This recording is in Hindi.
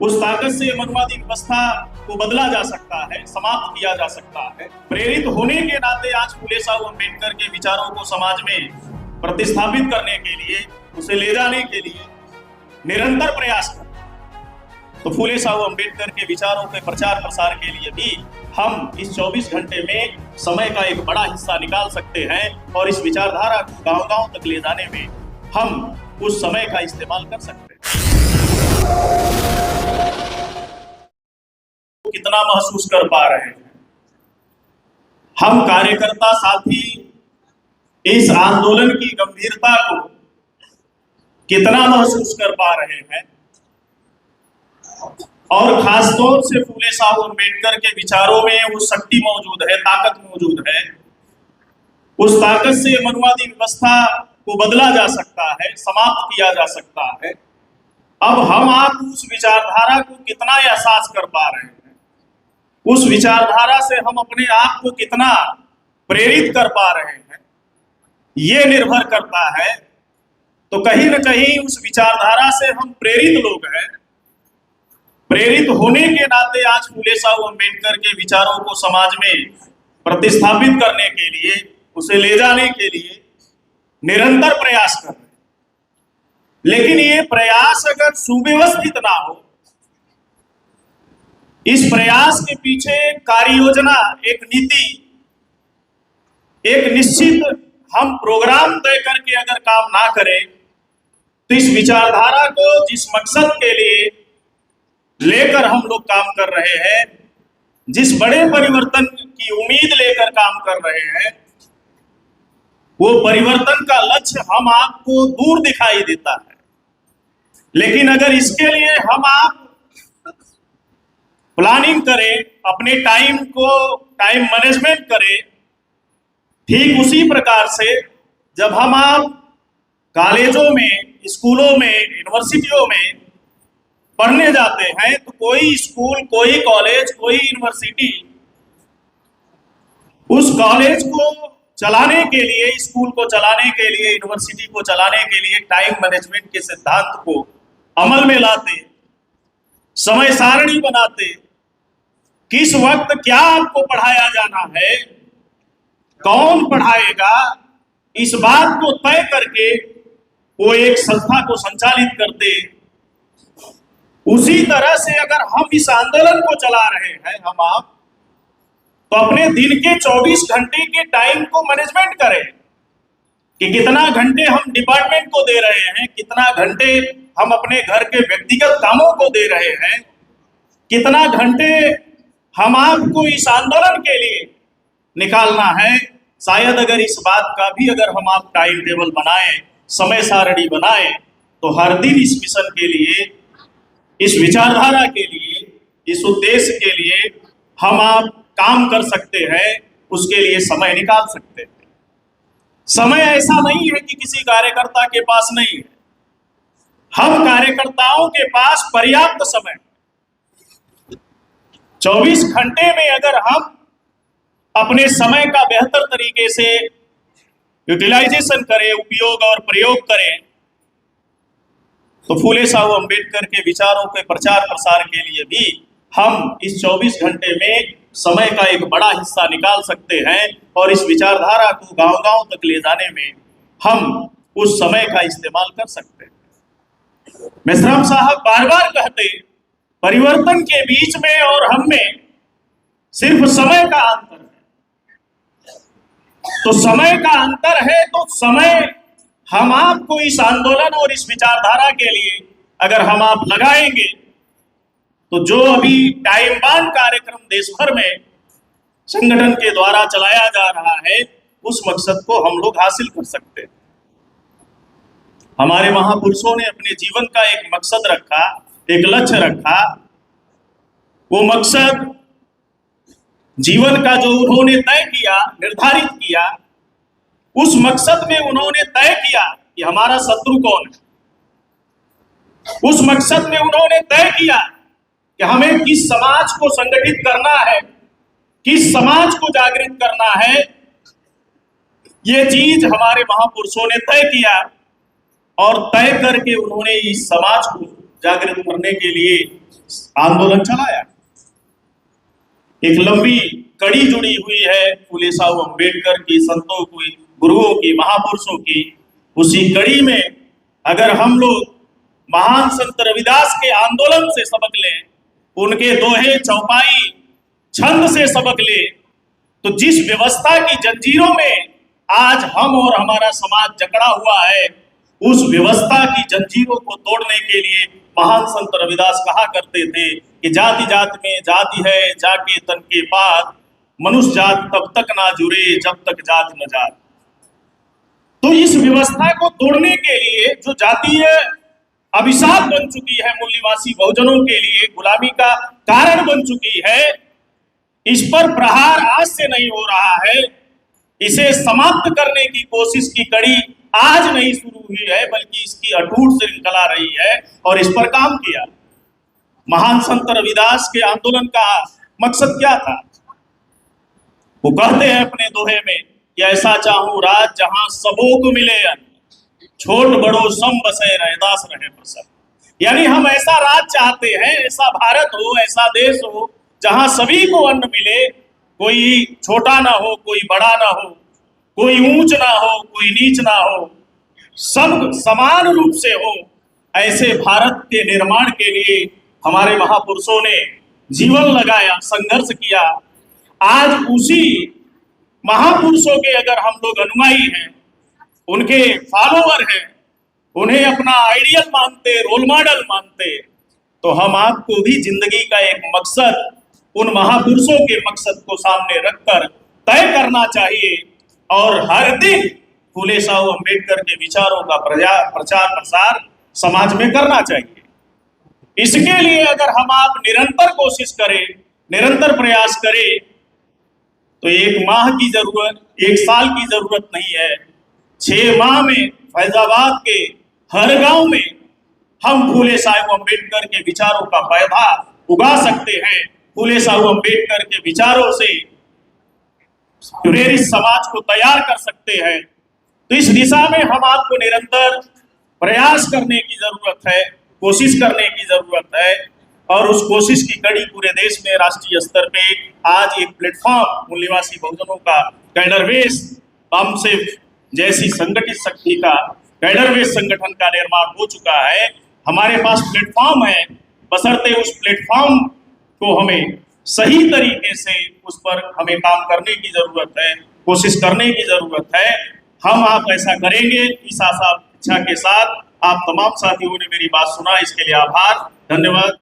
उस ताकत से मनुवादी व्यवस्था को बदला जा सकता है, समाप्त किया जा सकता है। प्रेरित होने के नाते आज फूले साहू अम्बेडकर के विचारों को समाज में प्रतिस्थापित करने के लिए, उसे ले जाने के लिए निरंतर प्रयास करें। तो फूले साहू अम्बेडकर के विचारों के प्रचार प्रसार के लिए भी हम इस 24 घंटे में समय का एक बड़ा हिस्सा निकाल सकते हैं और इस विचारधारा को गांव-गांव तक ले जाने में हम उस समय का इस्तेमाल कर सकते हैं। कितना महसूस कर पा रहे हैं हम कार्यकर्ता साथी इस आंदोलन की गंभीरता को कितना महसूस कर पा रहे हैं, और खासतौर से फूले साहू अम्बेडकर के विचारों में वो शक्ति मौजूद है, ताकत मौजूद है। उस ताकत से मनुवादी व्यवस्था को बदला जा सकता है, समाप्त किया जा सकता है। अब हम आप उस विचारधारा को कितना एहसास कर पा रहे हैं, उस विचारधारा से हम अपने आप को कितना प्रेरित कर पा रहे हैं, ये निर्भर करता है। तो कहीं न कहीं उस विचारधारा से हम प्रेरित लोग हैं। प्रेरित होने के नाते आज फूले साहू अम्बेडकर के विचारों को समाज में प्रतिस्थापित करने के लिए, उसे ले जाने के लिए निरंतर प्रयास कर रहे हैं। लेकिन ये प्रयास अगर सुव्यवस्थित ना हो, इस प्रयास के पीछे कार्य योजना, एक नीति, एक निश्चित हम प्रोग्राम तय करके अगर काम ना करें, तो इस विचारधारा को जिस मकसद के लिए लेकर हम लोग काम कर रहे हैं, जिस बड़े परिवर्तन की उम्मीद लेकर काम कर रहे हैं, वो परिवर्तन का लक्ष्य हम आपको दूर दिखाई देता है। लेकिन अगर इसके लिए हम आप प्लानिंग करें, अपने टाइम मैनेजमेंट करें, ठीक उसी प्रकार से जब हम आप कॉलेजों में, स्कूलों में, यूनिवर्सिटियों में पढ़ने जाते हैं, तो कोई स्कूल, कोई कॉलेज, कोई यूनिवर्सिटी उस कॉलेज को चलाने के लिए, स्कूल को चलाने के लिए, यूनिवर्सिटी को चलाने के लिए टाइम मैनेजमेंट के सिद्धांत को अमल में लाते, समय सारणी बनाते, किस वक्त क्या आपको पढ़ाया जाना है, कौन पढ़ाएगा, इस बात को तय करके वो एक संस्था को संचालित करते। उसी तरह से अगर हम इस आंदोलन को चला रहे हैं, हम आप, तो अपने दिन के 24 घंटे के टाइम को मैनेजमेंट करें कि कितना घंटे हम डिपार्टमेंट को दे रहे हैं, कितना घंटे हम अपने घर के व्यक्तिगत कामों को दे रहे हैं, कितना घंटे हम आपको इस आंदोलन के लिए निकालना है। शायद अगर इस बात का भी अगर हम आप टाइम टेबल बनाएं, समय सारणी बनाएं, तो हर दिन इस मिशन के लिए, इस विचारधारा के लिए, इस उद्देश्य के लिए हम आप काम कर सकते हैं, उसके लिए समय निकाल सकते हैं। समय ऐसा नहीं है कि किसी कार्यकर्ता के पास नहीं है, हम कार्यकर्ताओं के पास पर्याप्त समय, 24 घंटे में अगर हम अपने समय का बेहतर तरीके से यूटिलाइजेशन करें, उपयोग और प्रयोग करें, तो फूले साहू अम्बेडकर के विचारों के प्रचार प्रसार के लिए भी हम इस 24 घंटे में समय का एक बड़ा हिस्सा निकाल सकते हैं और इस विचारधारा को गांव-गांव तक ले जाने में हम उस समय का इस्तेमाल कर सकते हैं। मेश्राम साहब बार बार कहते, परिवर्तन के बीच में और हम में सिर्फ समय का अंतर है। तो समय का अंतर है, तो समय हम आपको इस आंदोलन और इस विचारधारा के लिए अगर हम आप लगाएंगे, तो जो अभी टाइम बाउंड कार्यक्रम देश भर में संगठन के द्वारा चलाया जा रहा है, उस मकसद को हम लोग हासिल कर सकते हैं। हमारे महापुरुषों ने अपने जीवन का एक मकसद रखा, एक लक्ष्य रखा। वो मकसद जीवन का जो उन्होंने तय किया, निर्धारित किया, उस मकसद में उन्होंने तय किया कि हमारा शत्रु कौन है। उस मकसद में उन्होंने तय किया कि हमें किस समाज को संगठित करना है, किस समाज को जागृत करना है। ये चीज हमारे महापुरुषों ने तय किया और तय करके उन्होंने इस समाज को जागृत करने के लिए आंदोलन चलाया। एक लंबी कड़ी जुड़ी हुई है फूले साहब अम्बेडकर की, संतों की, गुरुओं की, महापुरुषों की। उसी कड़ी में अगर हम लोग महान संत रविदास के आंदोलन से सबक लें, उनके दोहे चौपाई छंद से सबक ले, तो जिस व्यवस्था की जंजीरों में आज हम और हमारा समाज जकड़ा हुआ है, उस व्यवस्था की जंजीरों को तोड़ने के लिए महान संत रविदास कहा करते थे कि जाति जात में जाति है जाके तन के पात, मनुष्य जात तब तक ना जुड़े जब तक जात न जात। तो इस व्यवस्था को तोड़ने के लिए जो जातीय अभिशाप बन चुकी है मूल्यवासी बहुजनों के लिए, गुलामी का कारण बन चुकी है, इस पर प्रहार आज से नहीं हो रहा है। इसे समाप्त करने की कोशिश की कड़ी आज नहीं शुरू हुई है, बल्कि इसकी अटूट श्रृंखला रही है और इस पर काम किया। महान संत रविदास के आंदोलन का मकसद क्या था? वो कहते हैं अपने दोहे में कि ऐसा चाहूं राज जहां सबों को मिले अन्न, छोट बड़ो सम बसे रैदास रहे प्रसन्न। यानी हम ऐसा राज चाहते हैं, ऐसा भारत हो, ऐसा देश हो जहां सभी को अन्न मिले, कोई छोटा ना हो, कोई बड़ा ना हो, कोई ऊंच ना हो, कोई नीच ना हो, सब समान रूप से हो। ऐसे भारत के निर्माण के लिए हमारे महापुरुषों ने जीवन लगाया, संघर्ष किया। आज उसी महापुरुषों के अगर हम लोग अनुयायी हैं, उनके फॉलोवर हैं, उन्हें अपना आइडियल मानते, रोल मॉडल मानते, तो हम आपको भी जिंदगी का एक मकसद उन महापुरुषों के मकसद को सामने रखकर तय करना चाहिए और हर दिन फूले साहब अम्बेडकर के विचारों का प्रचार प्रसार समाज में करना चाहिए। इसके लिए अगर हम आप निरंतर कोशिश करें, निरंतर प्रयास करें, तो 1 माह की जरूरत, 1 साल की जरूरत नहीं है। 6 माह में फैजाबाद के हर गांव में हम फूले साहब अम्बेडकर के विचारों का पौधा उगा सकते हैं। फूले साहब अम्बेडकर के विचारों से प्रेरित समाज को तैयार कर सकते हैं। तो इस दिशा में हम आपको निरंतर प्रयास करने की जरूरत है, कोशिश करने की जरूरत है। और उस कोशिश की कड़ी पूरे देश में राष्ट्रीय स्तर पे आज एक प्लेटफॉर्म मूल्यवासी बहुजनों का कैडरवेस, हमसे जैसी संगठित शक्ति का कैडरवेस संगठन का निर्माण हो चुका है। हमारे पास प्लेटफॉर्म है, बशर्ते उस प्लेटफॉर्म को हमें सही तरीके से उस पर हमें काम करने की जरूरत है, कोशिश करने की जरूरत है। हम आप ऐसा करेंगे, इस आशा इच्छा के साथ आप तमाम साथियों ने मेरी बात सुना, इसके लिए आभार, धन्यवाद।